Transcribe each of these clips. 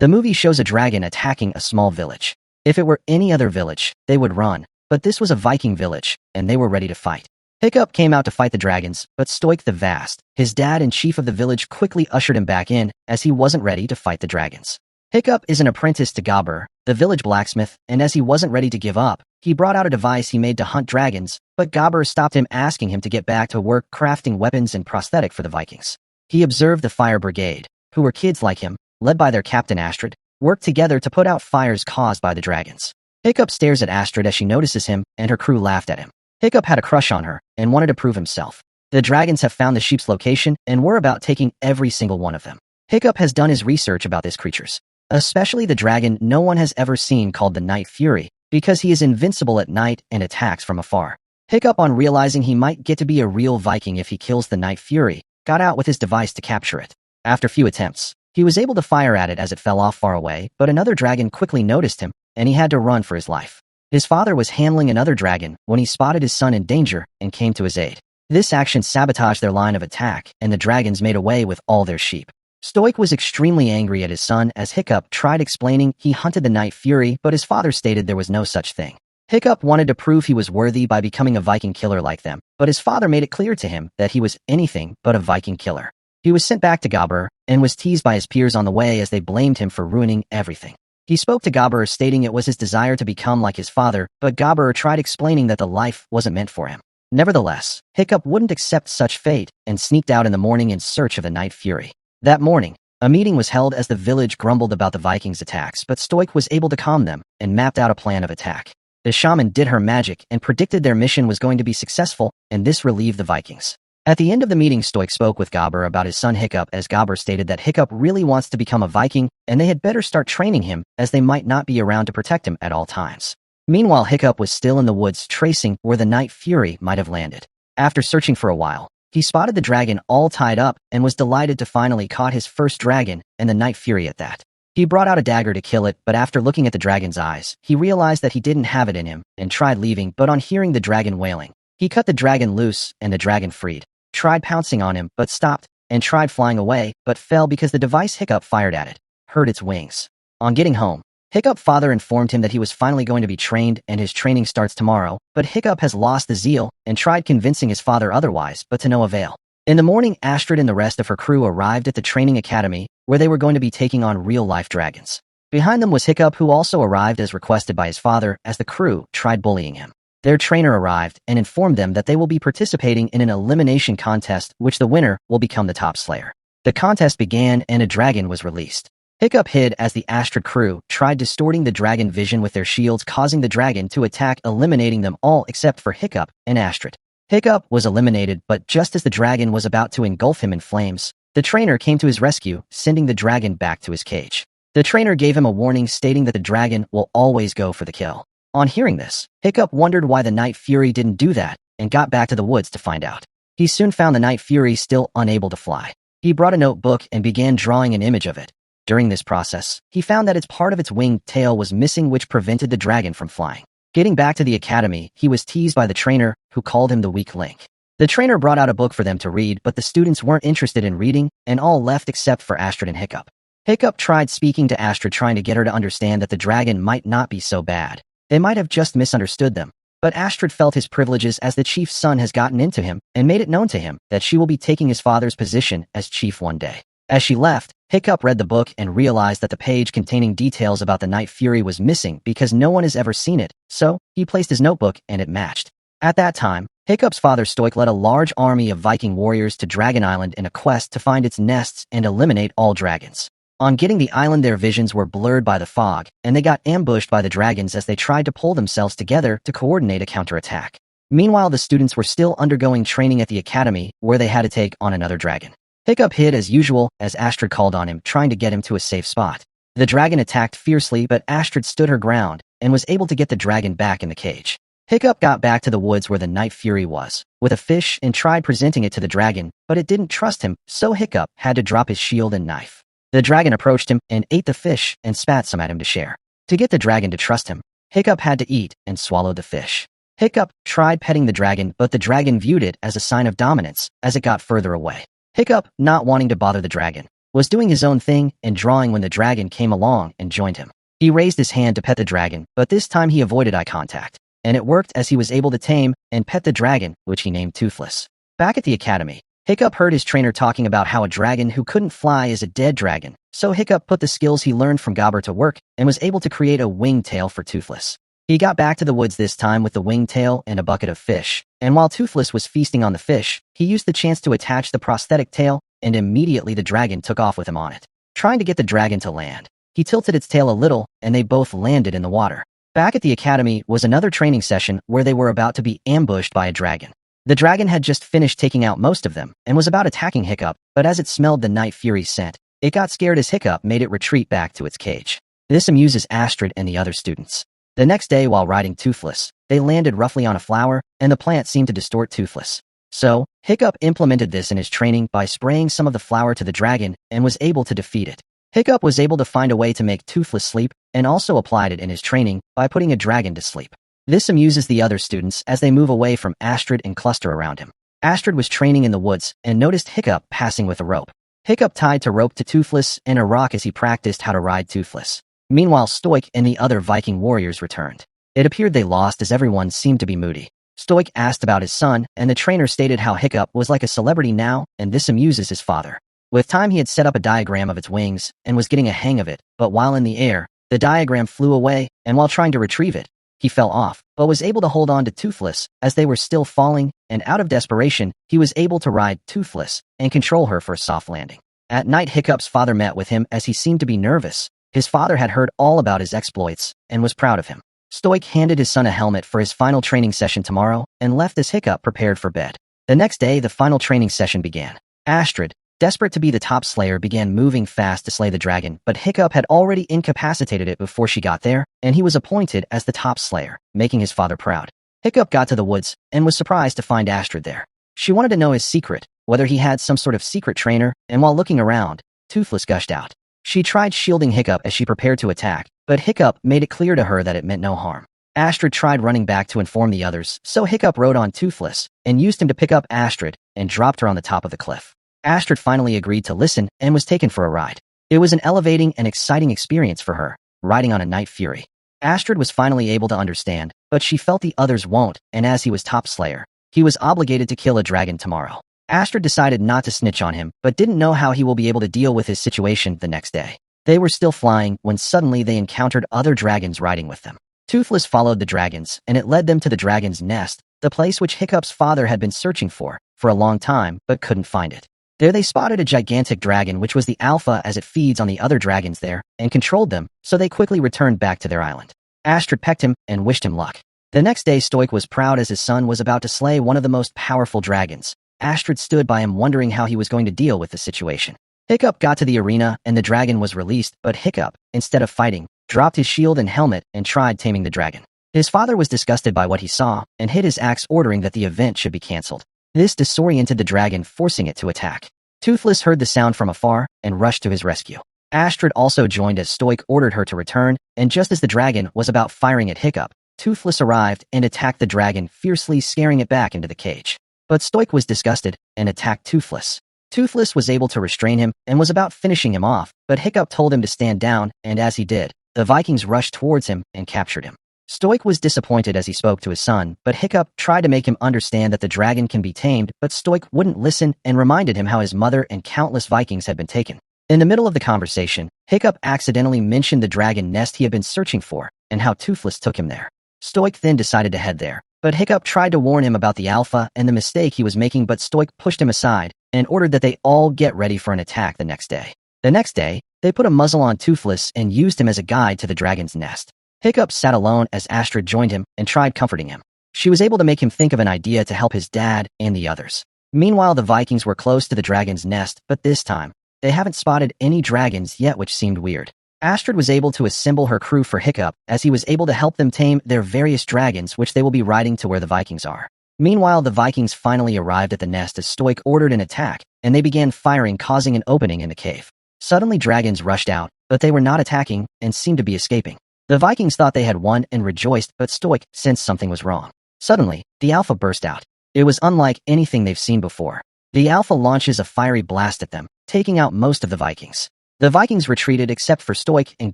The movie shows a dragon attacking a small village. If it were any other village, they would run, but this was a Viking village, and they were ready to fight. Hiccup came out to fight the dragons, but Stoick the Vast, his dad and chief of the village, quickly ushered him back in, as he wasn't ready to fight the dragons. Hiccup is an apprentice to Gerard, the village blacksmith, and as he wasn't ready to give up, he brought out a device he made to hunt dragons, but Gerard stopped him, asking him to get back to work crafting weapons and prosthetic for the Vikings. He observed the fire brigade, who were kids like him, led by their captain Astrid, work together to put out fires caused by the dragons. Hiccup stares at Astrid as she notices him, and her crew laughed at him. Hiccup had a crush on her, and wanted to prove himself. The dragons have found the sheep's location, and were about taking every single one of them. Hiccup has done his research about these creatures, especially the dragon no one has ever seen called the Night Fury, because he is invincible at night and attacks from afar. Hiccup, on realizing he might get to be a real Viking if he kills the Night Fury, got out with his device to capture it. After few attempts, he was able to fire at it as it fell off far away, but another dragon quickly noticed him, and he had to run for his life. His father was handling another dragon when he spotted his son in danger and came to his aid. This action sabotaged their line of attack, and the dragons made away with all their sheep. Stoick was extremely angry at his son as Hiccup tried explaining he hunted the Night Fury, but his father stated there was no such thing. Hiccup wanted to prove he was worthy by becoming a Viking killer like them, but his father made it clear to him that he was anything but a Viking killer. He was sent back to Gerard, and was teased by his peers on the way as they blamed him for ruining everything. He spoke to Gerard, stating it was his desire to become like his father, but Gerard tried explaining that the life wasn't meant for him. Nevertheless, Hiccup wouldn't accept such fate, and sneaked out in the morning in search of the Night Fury. That morning, a meeting was held as the village grumbled about the Vikings' attacks, but Stoick was able to calm them, and mapped out a plan of attack. The shaman did her magic and predicted their mission was going to be successful, and this relieved the Vikings. At the end of the meeting, Stoick spoke with Gerard about his son Hiccup, as Gerard stated that Hiccup really wants to become a Viking, and they had better start training him, as they might not be around to protect him at all times. Meanwhile, Hiccup was still in the woods tracing where the Night Fury might have landed. After searching for a while, he spotted the dragon all tied up, and was delighted to finally caught his first dragon, and the Night Fury at that. He brought out a dagger to kill it, but after looking at the dragon's eyes, he realized that he didn't have it in him, and tried leaving, but on hearing the dragon wailing, he cut the dragon loose, and the dragon freed. Tried pouncing on him, but stopped, and tried flying away, but fell because the device Hiccup fired at it hurt its wings. On getting home, Hiccup's father informed him that he was finally going to be trained and his training starts tomorrow, but Hiccup has lost the zeal and tried convincing his father otherwise, but to no avail. In the morning, Astrid and the rest of her crew arrived at the training academy, where they were going to be taking on real-life dragons. Behind them was Hiccup, who also arrived as requested by his father, as the crew tried bullying him. Their trainer arrived and informed them that they will be participating in an elimination contest, which the winner will become the top slayer. The contest began and a dragon was released. Hiccup hid as the Astrid crew tried distorting the dragon vision with their shields, causing the dragon to attack, eliminating them all except for Hiccup and Astrid. Hiccup was eliminated, but just as the dragon was about to engulf him in flames, the trainer came to his rescue, sending the dragon back to his cage. The trainer gave him a warning, stating that the dragon will always go for the kill. On hearing this, Hiccup wondered why the Night Fury didn't do that, and got back to the woods to find out. He soon found the Night Fury still unable to fly. He brought a notebook and began drawing an image of it. During this process, he found that part of its winged tail was missing, which prevented the dragon from flying. Getting back to the academy, he was teased by the trainer, who called him the weak link. The trainer brought out a book for them to read, but the students weren't interested in reading, and all left except for Astrid and Hiccup. Hiccup tried speaking to Astrid, trying to get her to understand that the dragon might not be so bad. They might have just misunderstood them. But Astrid felt his privileges as the chief's son has gotten into him, and made it known to him that she will be taking his father's position as chief one day. As she left, Hiccup read the book and realized that the page containing details about the Night Fury was missing because no one has ever seen it, so he placed his notebook and it matched. At that time, Hiccup's father Stoick led a large army of Viking warriors to Dragon Island in a quest to find its nests and eliminate all dragons. On getting the island, their visions were blurred by the fog, and they got ambushed by the dragons as they tried to pull themselves together to coordinate a counterattack. Meanwhile, the students were still undergoing training at the academy, where they had to take on another dragon. Hiccup hid as usual as Astrid called on him, trying to get him to a safe spot. The dragon attacked fiercely, but Astrid stood her ground and was able to get the dragon back in the cage. Hiccup got back to the woods where the Night Fury was, with a fish, and tried presenting it to the dragon, but it didn't trust him, so Hiccup had to drop his shield and knife. The dragon approached him and ate the fish and spat some at him to share. To get the dragon to trust him, Hiccup had to eat and swallow the fish. Hiccup tried petting the dragon, but the dragon viewed it as a sign of dominance as it got further away. Hiccup, not wanting to bother the dragon, was doing his own thing and drawing when the dragon came along and joined him. He raised his hand to pet the dragon, but this time he avoided eye contact, and it worked as he was able to tame and pet the dragon, which he named Toothless. Back at the academy, Hiccup heard his trainer talking about how a dragon who couldn't fly is a dead dragon, so Hiccup put the skills he learned from Gobber to work and was able to create a winged tail for Toothless. He got back to the woods this time with the winged tail and a bucket of fish, and while Toothless was feasting on the fish, he used the chance to attach the prosthetic tail, and immediately the dragon took off with him on it. Trying to get the dragon to land, he tilted its tail a little, and they both landed in the water. Back at the academy was another training session where they were about to be ambushed by a dragon. The dragon had just finished taking out most of them and was about attacking Hiccup, but as it smelled the night fury scent, it got scared as Hiccup made it retreat back to its cage. This amuses Astrid and the other students. The next day, while riding Toothless, they landed roughly on a flower, and the plant seemed to distort Toothless. So, Hiccup implemented this in his training by spraying some of the flour to the dragon and was able to defeat it. Hiccup was able to find a way to make Toothless sleep and also applied it in his training by putting a dragon to sleep. This amuses the other students as they move away from Astrid and cluster around him. Astrid was training in the woods and noticed Hiccup passing with a rope. Hiccup tied to rope to Toothless and a rock as he practiced how to ride Toothless. Meanwhile, Stoick and the other Viking warriors returned. It appeared they lost as everyone seemed to be moody. Stoick asked about his son, and the trainer stated how Hiccup was like a celebrity now, and this amuses his father. With time, he had set up a diagram of its wings and was getting a hang of it, but while in the air, the diagram flew away, and while trying to retrieve it, he fell off, but was able to hold on to Toothless as they were still falling, and out of desperation, he was able to ride Toothless and control her for a soft landing. At night, Hiccup's father met with him as he seemed to be nervous. His father had heard all about his exploits and was proud of him. Stoick handed his son a helmet for his final training session tomorrow and left as Hiccup prepared for bed. The next day, the final training session began. Astrid, desperate to be the top slayer, began moving fast to slay the dragon, but Hiccup had already incapacitated it before she got there, and he was appointed as the top slayer, making his father proud. Hiccup got to the woods and was surprised to find Astrid there. She wanted to know his secret, whether he had some sort of secret trainer, and while looking around, Toothless gushed out. She tried shielding Hiccup as she prepared to attack, but Hiccup made it clear to her that it meant no harm. Astrid tried running back to inform the others, so Hiccup rode on Toothless and used him to pick up Astrid and dropped her on the top of the cliff. Astrid finally agreed to listen and was taken for a ride. It was an elevating and exciting experience for her, riding on a night fury. Astrid was finally able to understand, but she felt the others won't, and as he was top slayer, he was obligated to kill a dragon tomorrow. Astrid decided not to snitch on him, but didn't know how he will be able to deal with his situation the next day. They were still flying when suddenly they encountered other dragons riding with them. Toothless followed the dragons, and it led them to the dragon's nest, the place which Hiccup's father had been searching for a long time, but couldn't find it. There they spotted a gigantic dragon which was the alpha as it feeds on the other dragons there, and controlled them, so they quickly returned back to their island. Astrid pecked him and wished him luck. The next day, Stoick was proud as his son was about to slay one of the most powerful dragons. Astrid stood by him wondering how he was going to deal with the situation. Hiccup got to the arena and the dragon was released, but Hiccup, instead of fighting, dropped his shield and helmet and tried taming the dragon. His father was disgusted by what he saw and hit his axe, ordering that the event should be cancelled. This disoriented the dragon, forcing it to attack. Toothless heard the sound from afar and rushed to his rescue. Astrid also joined as Stoick ordered her to return, and just as the dragon was about firing at Hiccup, Toothless arrived and attacked the dragon, fiercely scaring it back into the cage. But Stoick was disgusted and attacked Toothless. Toothless was able to restrain him and was about finishing him off, but Hiccup told him to stand down, and as he did, the Vikings rushed towards him and captured him. Stoick was disappointed as he spoke to his son, but Hiccup tried to make him understand that the dragon can be tamed, but Stoick wouldn't listen and reminded him how his mother and countless Vikings had been taken. In the middle of the conversation, Hiccup accidentally mentioned the dragon nest he had been searching for, and how Toothless took him there. Stoick then decided to head there, but Hiccup tried to warn him about the alpha and the mistake he was making, but Stoick pushed him aside and ordered that they all get ready for an attack the next day. The next day, they put a muzzle on Toothless and used him as a guide to the dragon's nest. Hiccup sat alone as Astrid joined him and tried comforting him. She was able to make him think of an idea to help his dad and the others. Meanwhile, the Vikings were close to the dragon's nest, but this time, they haven't spotted any dragons yet, which seemed weird. Astrid was able to assemble her crew for Hiccup as he was able to help them tame their various dragons, which they will be riding to where the Vikings are. Meanwhile, the Vikings finally arrived at the nest as Stoick ordered an attack, and they began firing, causing an opening in the cave. Suddenly, dragons rushed out, but they were not attacking and seemed to be escaping. The Vikings thought they had won and rejoiced, but Stoick sensed something was wrong. Suddenly, the Alpha burst out. It was unlike anything they've seen before. The Alpha launches a fiery blast at them, taking out most of the Vikings. The Vikings retreated except for Stoick and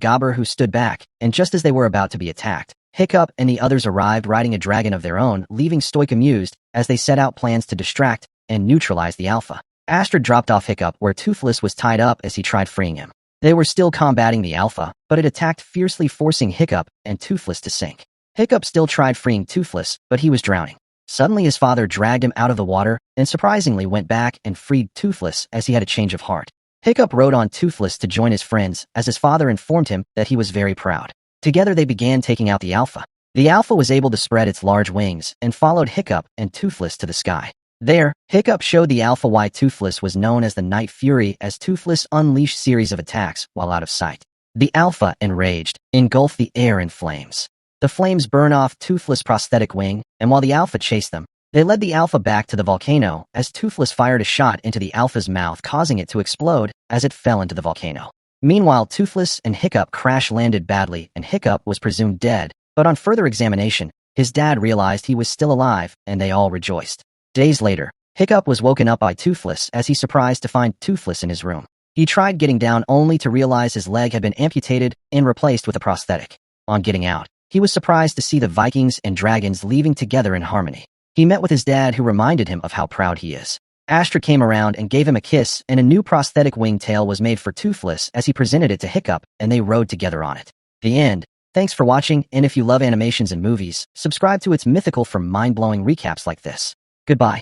Gobber, who stood back, and just as they were about to be attacked, Hiccup and the others arrived riding a dragon of their own, leaving Stoick amused as they set out plans to distract and neutralize the Alpha. Astrid dropped off Hiccup where Toothless was tied up as he tried freeing him. They were still combating the Alpha, but it attacked fiercely, forcing Hiccup and Toothless to sink. Hiccup still tried freeing Toothless, but he was drowning. Suddenly his father dragged him out of the water and surprisingly went back and freed Toothless as he had a change of heart. Hiccup rode on Toothless to join his friends as his father informed him that he was very proud. Together they began taking out the Alpha. The Alpha was able to spread its large wings and followed Hiccup and Toothless to the sky. There, Hiccup showed the Alpha why Toothless was known as the Night Fury, as Toothless unleashed series of attacks while out of sight. The Alpha, enraged, engulfed the air in flames. The flames burn off Toothless' prosthetic wing, and while the Alpha chased them, they led the Alpha back to the volcano as Toothless fired a shot into the Alpha's mouth, causing it to explode as it fell into the volcano. Meanwhile, Toothless and Hiccup crash-landed badly, and Hiccup was presumed dead, but on further examination, his dad realized he was still alive, and they all rejoiced. Days later, Hiccup was woken up by Toothless as he surprised to find Toothless in his room. He tried getting down only to realize his leg had been amputated and replaced with a prosthetic. On getting out, he was surprised to see the Vikings and dragons leaving together in harmony. He met with his dad, who reminded him of how proud he is. Astrid came around and gave him a kiss, and a new prosthetic wing tail was made for Toothless as he presented it to Hiccup, and they rode together on it. The end. Thanks for watching, and if you love animations and movies, subscribe to It's Mythical for mind-blowing recaps like this. Goodbye.